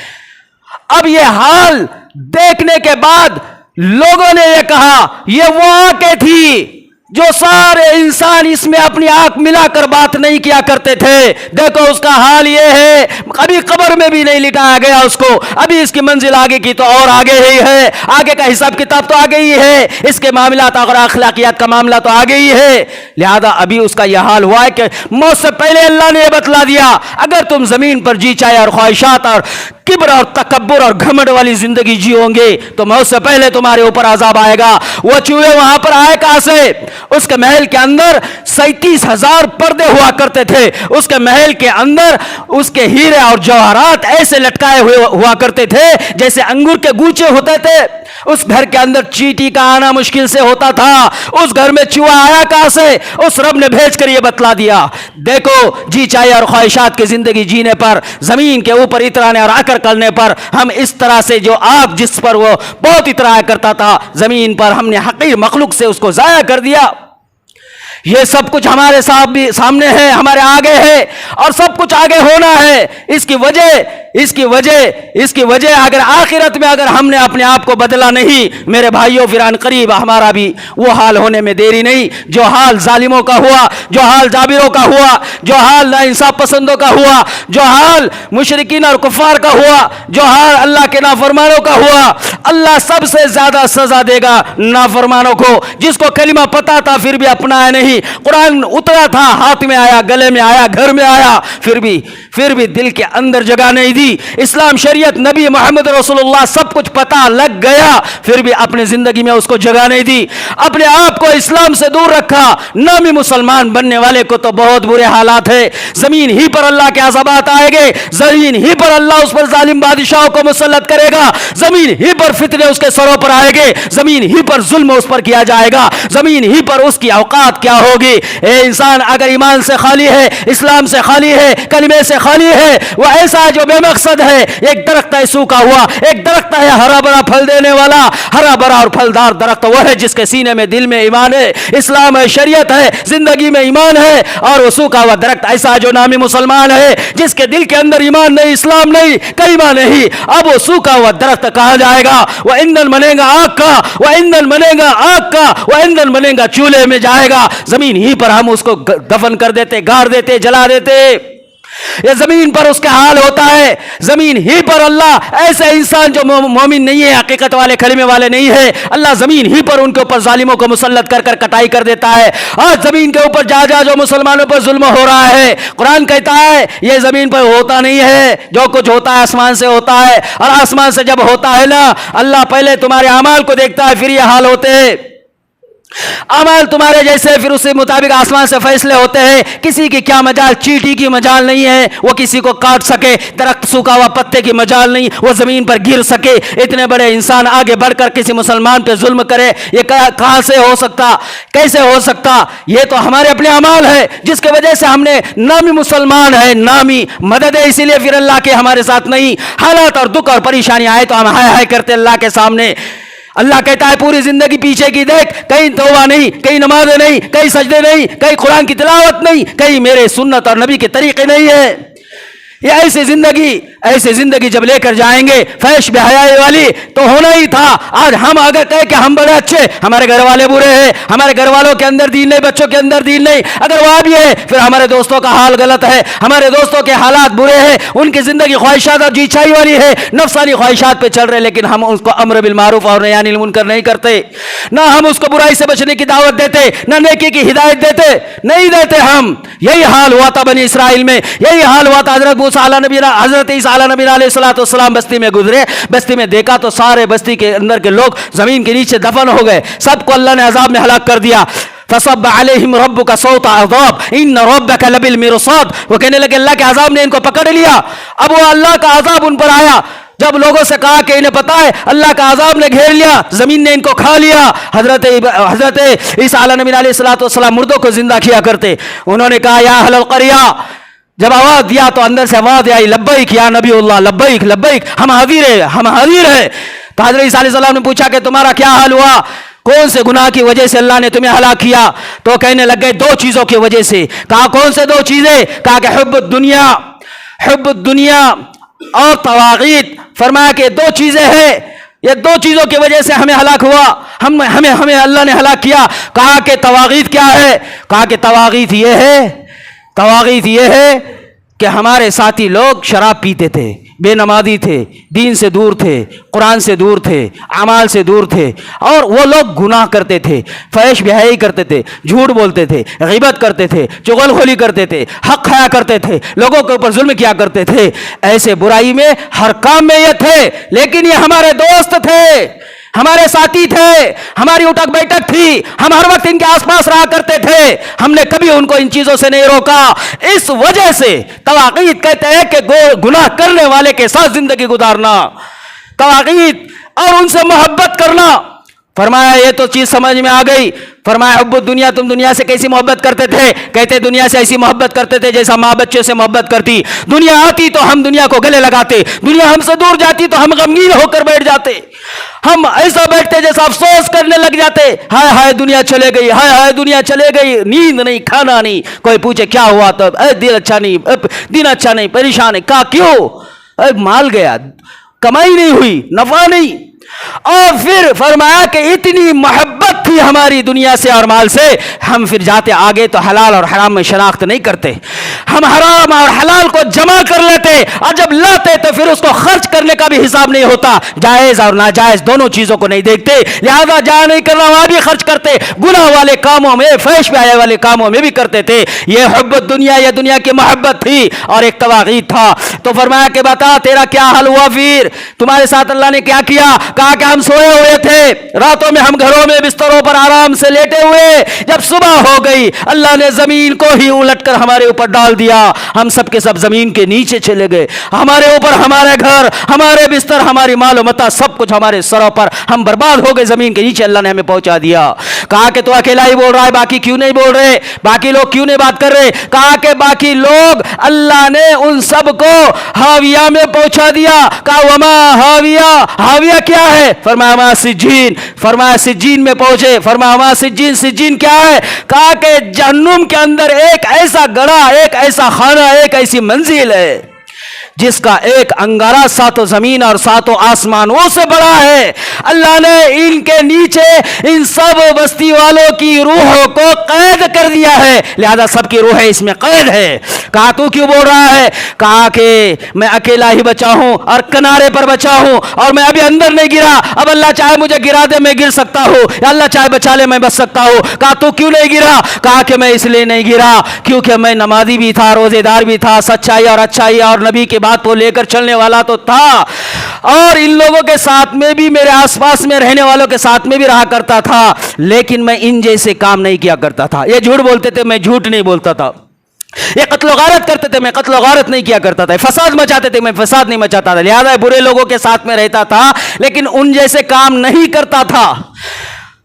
اب یہ حال دیکھنے کے بعد لوگوں نے یہ کہا یہ وہ آنکھیں تھی جو سارے انسان اس میں اپنی آنکھ ملا کر بات نہیں کیا کرتے تھے، دیکھو اس کا حال یہ ہے، ابھی قبر میں بھی نہیں لٹایا گیا اس کو، ابھی اس کی منزل آگے کی تو اور آگے ہی ہے، آگے کا حساب کتاب تو آگے ہی ہے، اس کے معاملات اور اخلاقیات کا معاملہ تو آگے ہی ہے، لہذا ابھی اس کا یہ حال ہوا ہے کہ موت سے پہلے اللہ نے یہ بتلا دیا اگر تم زمین پر جی چاہے اور خواہشات اور کبر اور تکبر اور گھمنڈ والی زندگی جیو گے تو موت سے پہلے تمہارے اوپر عذاب آئے گا۔ وہ چوہے وہاں پر آئے کہاں سے؟ اس کے محل کے اندر 37,000 پردے ہوا کرتے تھے، اس کے محل کے اندر اس کے ہیرے اور جواہرات ایسے لٹکائے ہوئے ہوا کرتے تھے جیسے انگور کے گوچے ہوتے تھے۔ اس گھر کے اندر چیٹی کا آنا مشکل سے ہوتا تھا، اس گھر میں چوہا آیا کہاں سے؟ اس رب نے بھیج کر یہ بتلا دیا، دیکھو جی چاہے اور خواہشات کی زندگی جینے پر، زمین کے اوپر اترانے اور آکر کرنے پر، ہم اس طرح سے جو آپ جس پر وہ بہت اترایا کرتا تھا زمین پر، ہم نے حقیر مخلوق سے اس کو ضائع کر دیا۔ یہ سب کچھ ہمارے سامنے ہے، ہمارے آگے ہے اور سب کچھ آگے ہونا ہے۔ اس کی وجہ اگر آخرت میں اگر ہم نے اپنے آپ کو بدلا نہیں میرے بھائیوں، پھر ان قریب ہمارا بھی وہ حال ہونے میں دیری نہیں جو حال ظالموں کا ہوا، جو حال جابروں کا ہوا، جو حال ناانصاف پسندوں کا ہوا، جو حال مشرکین اور کفار کا ہوا، جو حال اللہ کے نافرمانوں کا ہوا۔ اللہ سب سے زیادہ سزا دے گا نافرمانوں کو، جس کو کلمہ پتا تھا پھر بھی اپنایا نہیں، قرآن اترا تھا، ہاتھ میں آیا، گلے میں آیا، گھر میں آیا، پھر بھی دل کے اندر جگہ نہیں دی۔ اسلام، شریعت، نبی محمد رسول اللہ سب کچھ پتا لگ گیا، پھر بھی اپنے زندگی میں اس کو جگہ نہیں دی، اپنے آپ کو اسلام سے دور رکھا۔ نامی مسلمان بننے والے کو تو بہت برے حالات ہے، زمین ہی پر اللہ کے عذابات آئے گے، زمین ہی پر اللہ اس پر ظالم بادشاہوں کو مسلط کرے گا، زمین ہی پر فتنے اس کے سروں پر آئے گے، زمین ہی پر ظلم اس پر کیا جائے گا، زمین ہی پر اس کی اوقات کیا ہوگی۔ اے انسان اگر ایمان سے خالی ہے، اسلام سے خالی ہے، کلمے سے خالی ہے، وہ ایسا جو بے مقصد ہے، ایک درخت ہے سوکھا ہوا، ایک درخت ہے ہرا بھرا پھل دینے والا، ہرا بھرا اور پھلدار درخت وہ ہے جس کے سینے میں دل میں ایمان ہے، اسلام ہے، شریعت ہے، زندگی میں ایمان ہے، اور وہ سوکھا ہوا درخت ایسا جو نامی مسلمان ہے جس کے دل کے اندر ایمان نہیں، اسلام نہیں، کلمہ نہیں، اب وہ سوکھا ہوا درخت کہاں جائے گا؟ وہ ایندھن بنے گا آگ کا، وہ ایندھن بنے گا آگ کا، وہ ایندھن بنے گا چولہے میں جائے گا، زمین ہی پر ہم اس کو دفن کر دیتے، گاڑ دیتے، جلا دیتے۔ یہ زمین پر اس کا حال ہوتا ہے، زمین ہی پر اللہ ایسے انسان جو مومن نہیں ہے، حقیقت والے، کلمے والے نہیں ہے، اللہ زمین ہی پر ان کے اوپر ظالموں کو مسلط کر کر کٹائی کر دیتا ہے۔ آج زمین کے اوپر جا جو مسلمانوں پر ظلم ہو رہا ہے، قرآن کہتا ہے یہ زمین پر ہوتا نہیں ہے، جو کچھ ہوتا ہے آسمان سے ہوتا ہے، اور آسمان سے جب ہوتا ہے نا، اللہ پہلے تمہارے اعمال کو دیکھتا ہے، پھر یہ حال ہوتے ہیں۔ اعمال تمہارے جیسے، پھر اس کے مطابق آسمان سے فیصلے ہوتے ہیں۔ کسی کی کیا مجال، چیٹی کی مجال نہیں ہے وہ کسی کو کاٹ سکے، درخت سوکھا ہوا پتے کی مجال نہیں وہ زمین پر گر سکے، اتنے بڑے انسان آگے بڑھ کر کسی مسلمان پہ ظلم کرے، یہ کہاں سے ہو سکتا، کیسے ہو سکتا؟ یہ تو ہمارے اپنے اعمال ہے جس کی وجہ سے ہم نے نامی مسلمان ہے، نامی مدد ہے، اسی لیے پھر اللہ کے ہمارے ساتھ نہیں، حالات اور دکھ اور پریشانی آئے تو ہم ہائے ہائے کرتے اللہ کے سامنے۔ اللہ کہتا ہے پوری زندگی پیچھے کی دیکھ، کہیں توبہ نہیں، کہیں نمازیں نہیں، کہیں سجدے نہیں، کہیں قرآن کی تلاوت نہیں، کہیں میرے سنت اور نبی کے طریقے نہیں ہے۔ یہ ایسی زندگی جب لے کر جائیں گے فحش بے حیائی والی تو ہونا ہی تھا۔ آج ہم اگر کہیں کہ ہم بڑے اچھے، ہمارے گھر والے برے ہیں، ہمارے گھر والوں کے اندر دین نہیں، بچوں کے اندر دین نہیں، اگر وہ بھی ہے پھر ہمارے دوستوں کا حال غلط ہے، ہمارے دوستوں کے حالات برے ہیں، ان کی زندگی خواہشات اور جی چاہی والی ہے، نفسانی خواہشات پہ چل رہے، لیکن ہم اس کو امر بالمعروف اور نہی عن المنکر نہیں کرتے، نہ ہم اس کو برائی سے بچنے کی دعوت دیتے، نہ نیکی کی ہدایت دیتے، نہیں دیتے ہم۔ یہی حال ہوا تھا بنی اسرائیل میں، یہی حال ہوا تھا حضرت موسیٰ علیہ نبی، حضرت عیسیٰ علیہ نبی علیہ السلام بستی میں گزرے، بستی میں دیکھا تو سارے بستی کے اندر کے لوگ زمین کے نیچے دفن ہو گئے، سب کو اللہ نے عذاب میں ہلاک کر دیا۔ فصب علیہم ربک صوت عذاب ان ربک لبالمرصاد، وہ کہنے لگے اللہ کے عذاب نے ان کو پکڑ لیا۔ اب وہ اللہ کا عذاب ان پر آیا، جب لوگوں سے کہا کہ انہیں پتا ہے اللہ کا عذاب نے گھیر لیا، زمین نے ان کو کھا لیا۔ حضرت عیسیٰ علیہ نبی علیہ السلام مردوں کو زندہ کیا کرتے، انہوں نے کہا یا اہل القریہ، جب آواز دیا تو اندر سے آواز آئی لبیک یا نبی اللہ، لبیک لبیک، ہم حاضر ہیں، ہم حاضر ہیں۔ تو حضرت عیسیٰ علیہ السلام نے پوچھا کہ تمہارا کیا حال ہوا، کون سے گناہ کی وجہ سے اللہ نے تمہیں ہلاک کیا؟ تو کہنے لگ گئے دو چیزوں کی وجہ سے۔ کہا کون سے دو چیزیں؟ کہا کہ حب الدنیا اور طواغیت۔ فرمایا کہ دو چیزیں ہیں، یہ دو چیزوں کی وجہ سے ہمیں ہلاک ہوا، ہمیں اللہ نے ہلاک کیا۔ کہا کہ طواغیت کیا ہے؟ کہا کہ طواغیت یہ ہے کہ ہمارے ساتھی لوگ شراب پیتے تھے، بے نمازی تھے، دین سے دور تھے، قرآن سے دور تھے، اعمال سے دور تھے، اور وہ لوگ گناہ کرتے تھے، فحش بے-حیائی کرتے تھے، جھوٹ بولتے تھے، غیبت کرتے تھے، چغلخوری کرتے تھے، حق کھایا کرتے تھے، لوگوں کے اوپر ظلم کیا کرتے تھے۔ ایسے برائی میں ہر کام میں یہ تھے، لیکن یہ ہمارے دوست تھے، ہمارے ساتھی تھے، ہماری اٹھک بیٹھک تھی، ہم ہر وقت ان کے آس پاس رہا کرتے تھے، ہم نے کبھی ان کو ان چیزوں سے نہیں روکا۔ اس وجہ سے طواغیت کہتے ہیں کہ گناہ کرنے والے کے ساتھ زندگی گزارنا، طواغیت اور ان سے محبت کرنا۔ فرمایا یہ تو چیز سمجھ میں آ گئی۔ فرمایا حب الدنیا، تم دنیا سے کیسی محبت کرتے تھے؟ کہتے دنیا سے ایسی محبت کرتے تھے جیسا ماں بچے سے محبت کرتی، دنیا آتی تو ہم دنیا کو گلے لگاتے، دنیا ہم سے دور جاتی تو ہم غمگین ہو کر بیٹھ جاتے، ہم ایسا بیٹھتے جیسا افسوس کرنے لگ جاتے، ہائے ہائے دنیا چلے گئی، ہائے ہائے دنیا چلے گئی، نیند نہیں، کھانا نہیں، کوئی پوچھے کیا ہوا تو دل اچھا نہیں، پریشان ہے، کہا کیوں؟ مال گیا، کمائی نہیں ہوئی، نفع نہیں۔ اور پھر فرمایا کہ اتنی محبت تھی ہماری دنیا سے اور مال سے، ہم پھر جاتے آگے تو حلال اور حرام میں شناخت نہیں کرتے، ہم حرام اور حلال کو جمع کر لیتے، اور جب لاتے تو پھر اس کو خرچ کرنے کا بھی حساب نہیں ہوتا، جائز اور ناجائز دونوں چیزوں کو نہیں دیکھتے، لہذا جہاں نہیں کرنا وہاں بھی خرچ کرتے، گناہ والے کاموں میں، فحش بیائی والے کاموں میں بھی کرتے تھے۔ یہ حب الدنیا، یہ دنیا کی محبت تھی، اور ایک طواغیت تھا۔ تو فرمایا کہ بتا تیرا کیا حال ہوا، پھر تمہارے ساتھ اللہ نے کیا کیا؟ کہا کہ ہم سوئے ہوئے تھے، راتوں میں ہم گھروں میں بستروں پر آرام سے لیٹے ہوئے، جب صبح ہو گئی اللہ نے زمین کو ہی الٹ کر ہمارے اوپر ڈال دیا، ہم سب کے سب زمین کے نیچے چلے گئے، ہمارے اوپر ہمارے گھر، ہمارے بستر، ہماری مال و متاع سب کچھ ہمارے سروں پر، ہم برباد ہو گئے، زمین کے نیچے اللہ نے ہمیں پہنچا دیا۔ کہا کہ تو اکیلا ہی بول رہا ہے، باقی کیوں نہیں بول رہے، باقی لوگ کیوں نہیں بات کر رہے؟ کہا کہ باقی لوگ اللہ نے ان سب کو ہاویہ میں پہنچا دیا۔ کہا وما ہاویہ، ہاویہ کیا ہے؟ فرمایا ما سجین، فرمایا سجین میں پہنچے، فرمایا ما سجین، سجین کیا ہے؟ کہا کہ جہنم کے اندر ایک ایسا گڑھا، ایک ایسا خانہ، ایک ایسی منزل ہے جس کا ایک انگارہ ساتوں زمین اور ساتوں آسمانوں سے بڑا ہے۔ اللہ نے ان کے نیچے ان سب بستی والوں کی روحوں کو قید کر دیا ہے، لہذا سب کی روحیں اس میں قید ہے۔ کہا تو کیوں بول رہا ہے؟ کہا کہ میں اکیلا ہی بچا ہوں اور کنارے پر بچا ہوں، اور میں ابھی اندر نہیں گرا، اب اللہ چاہے مجھے گرا دے میں گر سکتا ہوں، یا اللہ چاہے بچا لے میں بچ سکتا ہوں۔ کہا تو کیوں نہیں گرا؟ کہا کہ میں اس لیے نہیں گرا کیونکہ میں نمازی بھی تھا، روزے دار بھی تھا، سچائی اور اچھائی اور نبی کے بات کو لے کر چلنے والا تو تھا، اور ان لوگوں کے ساتھ میں بھی، میرے آس پاس میں رہنے والوں کے ساتھ میں بھی رہا کرتا تھا، لیکن میں ان جیسے کام نہیں کیا کرتا تھا۔ یہ جھوٹ بولتے تھے، میں جھوٹ نہیں بولتا تھا، یہ قتل و غارت کرتے تھے، میں قتل و غارت نہیں کیا کرتا تھا، فساد مچاتے تھے، میں فساد نہیں مچاتا تھا، لہذا برے لوگوں کے ساتھ میں رہتا تھا لیکن ان جیسے کام نہیں کرتا تھا،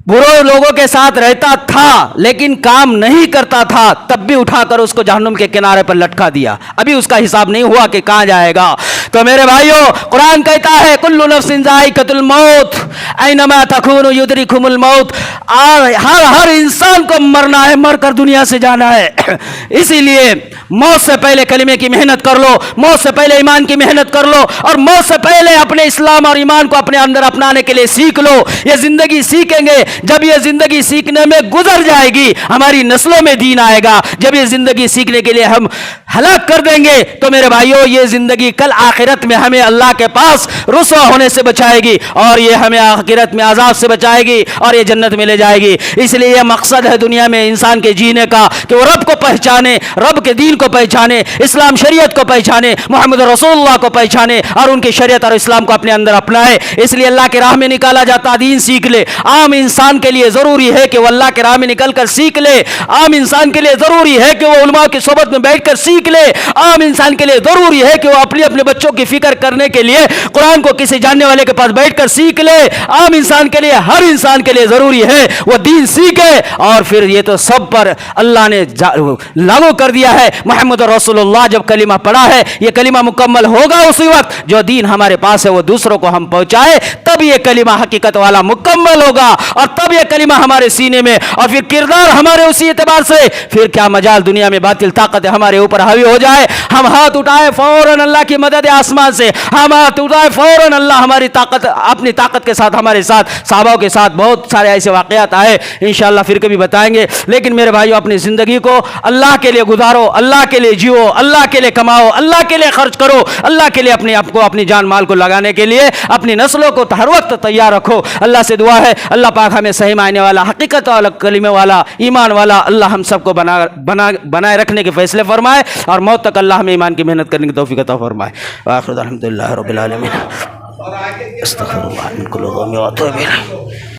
برے لوگوں کے ساتھ رہتا تھا لیکن کام نہیں کرتا تھا، تب بھی اٹھا کر اس کو جہنم کے کنارے پر لٹکا دیا، ابھی اس کا حساب نہیں ہوا کہ کہاں جائے گا۔ تو میرے بھائیوں، قرآن کہتا ہے کل نفس ذائقۃ الموت اینما تکونوا یدرککم الموت، ہر انسان کو مرنا ہے، مر کر دنیا سے جانا ہے، اسی لیے موت سے پہلے کلمے کی محنت کر لو، موت سے پہلے ایمان کی محنت کر لو، اور موت سے پہلے اپنے اسلام اور ایمان کو اپنے اندر اپنانے کے لیے سیکھ لو۔ یہ زندگی سیکھیں گے، جب یہ زندگی سیکھنے میں گزر جائے گی ہماری نسلوں میں دین آئے گا، جب یہ زندگی سیکھنے کے لیے ہم ہلاک کر دیں گے تو میرے بھائیوں یہ زندگی کل آخرت میں ہمیں اللہ کے پاس رسوا ہونے سے بچائے گی، اور یہ ہمیں آخرت میں عذاب سے بچائے گی، اور یہ جنت میں لے جائے گی۔ اس لیے یہ مقصد ہے دنیا میں انسان کے جینے کا کہ وہ رب کو پہچانے، رب کے دین کو پہچانے، اسلام شریعت کو پہچانے، محمد رسول اللہ کو پہچانے، اور ان کی شریعت اور اسلام کو اپنے اندر اپنائے۔ اس لیے اللہ کے راہ میں نکالا جاتا دین سیکھ لے، عام انسان انسان کے لیے ضروری ہے کہ وہ اللہ کے راہ میں نکل کر سیکھ لے، عام انسان کے لیے ضروری ہے کہ وہ علماء کی صحبت میں بیٹھ کر سیکھ لے، عام انسان کے لیے ضروری ہے کہ وہ اپنے بچوں کی فکر کرنے کے لیے قرآن کو کسی جاننے والے کے پاس بیٹھ کر سیکھ لے، عام انسان کے لیے، ہر انسان کے لیے ضروری ہے وہ دین سیکھے، اور پھر یہ تو سب پر اللہ نے لاگو کر دیا ہے۔ محمد رسول اللہ جب کلمہ پڑھا ہے، یہ کلمہ مکمل ہوگا اسی وقت جو دین ہمارے پاس ہے وہ دوسروں کو ہم پہنچائے، تب یہ کلمہ حقیقت والا مکمل ہوگا، اور تب یہ کلمہ ہمارے سینے میں، اور پھر کردار ہمارے اسی اعتبار سے، پھر کیا مجال دنیا میں باطل طاقت ہمارے اوپر حاوی ہو جائے، ہم ہاتھ اٹھائے فوراً اللہ کی مدد آسمان سے، ہم ہاتھ اٹھائے فوراً اللہ ہماری طاقت، اپنی طاقت کے ساتھ ہمارے ساتھ، صحابہ کے ساتھ بہت سارے ایسے واقعات آئے، انشاءاللہ پھر کبھی بتائیں گے۔ لیکن میرے بھائیو، اپنی زندگی کو اللہ کے لیے گزارو، اللہ کے لیے جیو، اللہ کے لیے کماؤ، اللہ کے لیے خرچ کرو، اللہ کے لیے اپنے آپ کو، اپنی جان مال کو لگانے کے لیے اپنی نسلوں کو ہر وقت تیار رکھو۔ اللہ سے دعا ہے اللہ پاک ہمیں صحیح معنی والا، حقیقت والا، کلمے والا، ایمان والا اللہ ہم سب کو بنائے رکھنے کے فیصلے فرمائے، اور موت تک اللہ ہمیں ایمان کی محنت کرنے کی توفیق عطا فرمائے۔ وآخر الحمدللہ رب العالمین۔ استغفر اللہ من کل ذنب واتوب الیہ۔